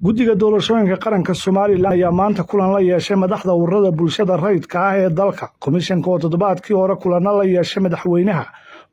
guddiga doorashooyinka qaranka Soomaaliland ayaa maanta kulan la yeeshay madaxda ururada bulshada rayidka ah ee dalka. Komishanka oo toddobaadkii hore kulanna la yeeshay madaxweynaha,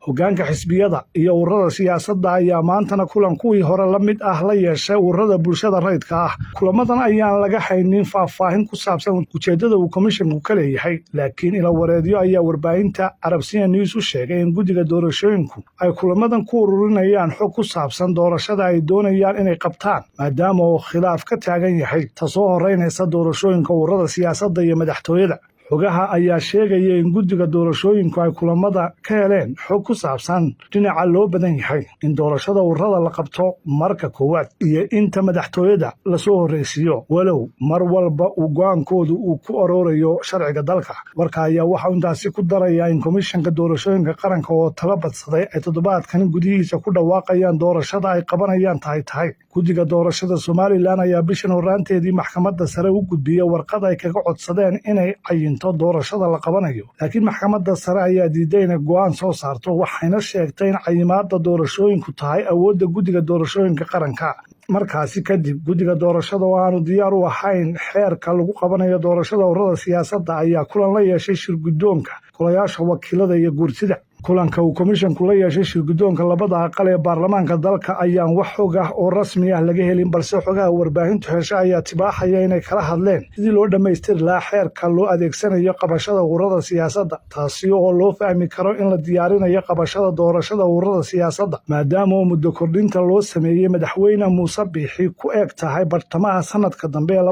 hoggaanka xisbiyada iyo ururada siyaasadda ayaa maantana kulan kuwii hore la mid ah la yeeshay ururada bulshada rayidka ah. Kulamadan ayaan laga haynin faahfaahin ku saabsan ujeeddada uu komishanku ka leeyahay, laakiin ilo wareedyo ayaa warbaahinta Arabsiya News u sheegay in guddiga doorashooyinku ay kulamadan ku ururinayaan xog ku saabsan doorashada ay doonayaan inay qabtaan, maadaama uu khilaaf ka taagan yahay tasoo horeynaysa doorashooyinka ururada siyaasadda iyo madaxtooyada. Xogaha ayaa sheegaya in guddiga doorashooyinku ay kulamada ka heleen xog ku saabsan dhinaca loo badan yahay in doorashada ururada la qabto marka koowaad iyo inta madaxtooyada lasoo horreysiiyo, walow mar walba uu go'aankoodu uu ku aroorayo sharciga dalka. Warka ayaa waxaa intaasi ku daraya in komishanka doorashooyinka qaranka oo tala badsaday ay toddobaadkan gudihiisa ku dhawaaqayaan doorashada ay qabanayaan tahay. Guddiga doorashada Soomaaliland ayaa bishan horaanteedii maxkamadda sare u gudbiyey warqad ay kaga codsadeen inay cayinto doorashada la qabanayo, laakiin maxkamadda sare ayaa diiday inay go'aan soo saarto, waxayna sheegtay in cayimaadda doorashooyinku tahay awoodda guddiga doorashooyinka qaranka. Markaasi kadib, guddiga doorashada oo aanu diyaar u ahayn xeerka lagu qabanayo doorashada ururada siyaasadda ayaa kulan la yeeshay shirguddoonka golayaasha wakiilada iyo guurtida. Kulanka uu komishanku la yeeshay shirguddoonka labada aqal ee baarlamaanka dalka ayaan wax xog ah oo rasmi ah laga helin, balse xogaha warbaahintu hesha ayaa tibaaxaya inay kala hadleen sidii loo dhammaystiri lahaa xeerka loo adeegsanayo qabashada ururada siyaasadda, taasi oo loo fahmi karo in la diyaarinayo qabashada doorashada ururada siyaasadda, maadaama muddo kordhinta loo sameeyey madaxweyne Muuse Biixi ku eg tahay bartamaha sanadka dambe ee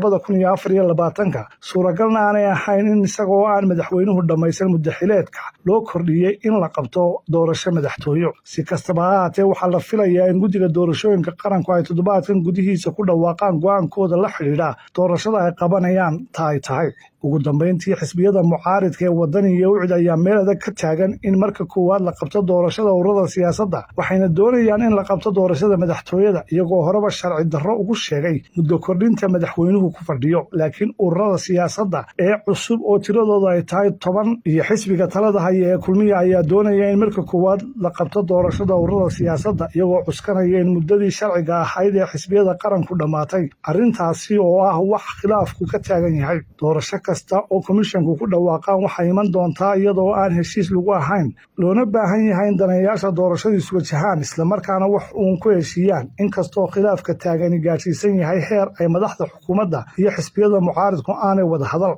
2024, suuragalna aanay ahayn in isagoo aan madaxweynuhu dhammaysan muddo xileedka loo kordhiyey in la qabto doorasho madaxtooyo. Si kastaba ha ahaatee, waxaa la filayaa in guddiga doorashooyinka qaranku ay toddobaadkan gudihiisa ku dhawaaqaan go'aankooda la xidhiidha doorashada ay qabanayaan tahay. Ugu dambeyntii, xisbiyada mucaaridka ee wadani iyo ucid ayaa meel adag ka taagan in marka koowaad la qabto doorashada ururada siyaasadda, waxayna doonayaan in la qabto doorashada madaxtooyada iyagoo horeba sharci darro ugu sheegay muddo kordhinta madaxweynuhu ku fadhiyo. Laakiin ururada siyaasadda ee cusub oo tiradooda ay tahay 10 iyo xisbiga talada haya ee kulmiya ayaa doonaya in marka koowaad la qabto doorashada ururada siyaasadda iyagoo cuskanaya in muddadii sharciga ahayd ee xisbiyada qaranku dhammaatay, arrintaasi oo ah wax khilaafku ka taagan yahay. Doorasho kasta oo komishanku ku dhawaaqaan waxay iman doontaa iyadoo aan heshiis lagu ahayn, loona baahan yahay in daneeyaasha doorashadiisu wajahaan islamarkaana wax uun ku heshiiyaan, inkastoo khilaafka taagani gaadhsiisan yahay heer ay madaxda xukuumadda iyo xisbiyada mucaaridku aanay wada hadal.